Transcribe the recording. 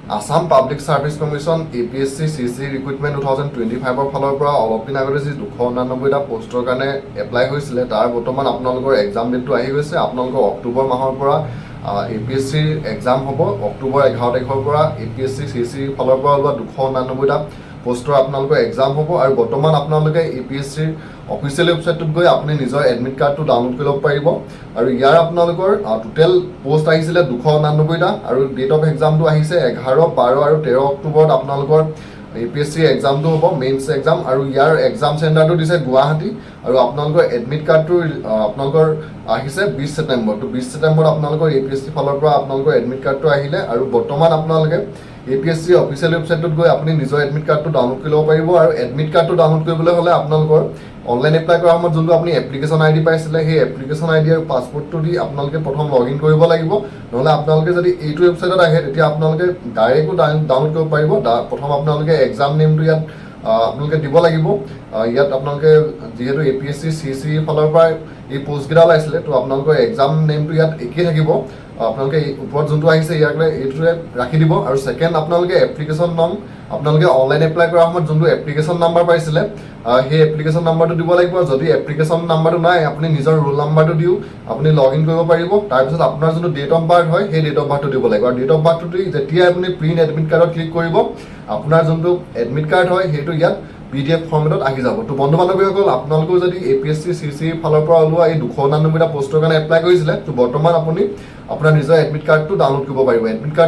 Assam Public Service Commission Apsc CCE Recruitment 2025 ফালৰ পৰা অলপ দিন আগতে যি 299টা পোষ্টৰ কাৰণে এপ্লাই হৈছিলে তাৰ বৰ্তমান আপোনালোকৰ এক্সাম ডেটটো আহি গৈছে। আপোনালোকৰ অক্টোবৰ মাহৰ পৰা APSC এক্সাম হ'ব। অক্টোবৰ 11 তাৰিখৰ পৰা APSC CCE ফালৰ পৰা ওলোৱা 299টা পোষ্টৰ আপোনালোকৰ এক্সাম হ'ব আৰু বৰ্তমান আপোনালোকে APSC অফিচিয়েল ৱেবছাইটত গৈ আপুনি নিজৰ এডমিট কাৰ্ডটো ডাউনলোড কৰিব পাৰিব আৰু ইয়াৰ আপোনালোকৰ টোটেল পোষ্ট আহিছিলে 299টা আৰু ডেট অফ এক্সামটো আহিছে 11, 12 আৰু 13 অক্টোবৰত আপোনালোকৰ APSC এক্সামটো হ'ব, মেইনছ এক্সাম আৰু ইয়াৰ এক্সাম চেণ্টাৰটো দিছে গুৱাহাটী আৰু আপোনালোকৰ এডমিট কাৰ্ডটো আপোনালোকৰ আহিছে 20 ছেপ্টেম্বৰ। তো 20 ছেপ্টেম্বৰত আপোনালোকৰ APSC ফালৰ পৰা আপোনালোকৰ এডমিট কাৰ্ডটো আহিলে আৰু বৰ্তমান আপোনালোকে APSC অফিচিয়েল ৱেবছাইটত গৈ আপুনি নিজৰ এডমিট কাৰ্ডটো ডাউনলোড কৰি ল'ব পাৰিব আৰু এডমিট কাৰ্ডটো ডাউনলোড কৰিবলৈ হ'লে আপোনালোকৰ অনলাইন এপ্লাই কৰাৰ সময়ত যোনটো আপুনি এপ্লিকেশ্যন ID পাইছিলে সেই এপ্লিকেশ্যন ID আৰু পাছপৰ্টটো দি আপোনালোকে প্ৰথম লগইন কৰিব লাগিব। নহ'লে আপোনালোকে যদি এইটো ৱেবছাইটত আহে তেতিয়া আপোনালোকে ডাইৰেক্টও ডাউনলোড কৰিব পাৰিব। প্ৰথম আপোনালোকে এক্সাম নেমটো ইয়াত আপোনালোকে দিব লাগিব। ইয়াত আপোনালোকে যিহেতু APSC CCE ফালৰ পৰা এই পোষ্টকেইটা ওলাইছিলে তো আপোনালোকৰ এক্সাম নেমটো ইয়াত একেই থাকিব। আপোনালোকে ওপৰত যোনটো আহিছে ইয়াকে এইটোৱে ৰাখি দিব আৰু ছেকেণ্ড আপোনালোকে এপ্লিকেশ্যন নাম আপোনালোকে অনলাইন এপ্লাই কৰাৰ সময়ত যোনটো এপ্লিকেশ্যন নাম্বাৰ পাইছিলে সেই এপ্লিকেশ্যন নাম্বাৰটো দিব লাগিব। যদি এপ্লিকেশ্যন নাম্বাৰটো নাই আপুনি নিজৰ ৰোল নাম্বাৰটো দিও আপুনি লগইন কৰিব পাৰিব। তাৰপিছত আপোনাৰ যোনটো ডেট অফ বাৰ্থ হয় সেই ডেট অফ বাৰ্থটো দিব লাগিব আৰু ডেট অফ বাৰ্থটো দি যেতিয়া আপুনি প্ৰিণ্ট এডমিট কাৰ্ডত ক্লিক কৰিব আপোনাৰ যোনটো এডমিট কাৰ্ড হয় সেইটো ইয়াত PDF ফৰ্মেটত আহি যাব। তো বন্ধু বান্ধৱীসকল আপোনালোকেও যদি APSC CCE ফালৰ পৰা ওলোৱা এই 299টা পোষ্টৰ কাৰণে এপ্লাই কৰিছিলে তো বৰ্তমান আপুনি আপোনাৰ নিজৰ এডমিট কাৰ্ডটো ডাউনলোড কৰিব পাৰিব। Admit card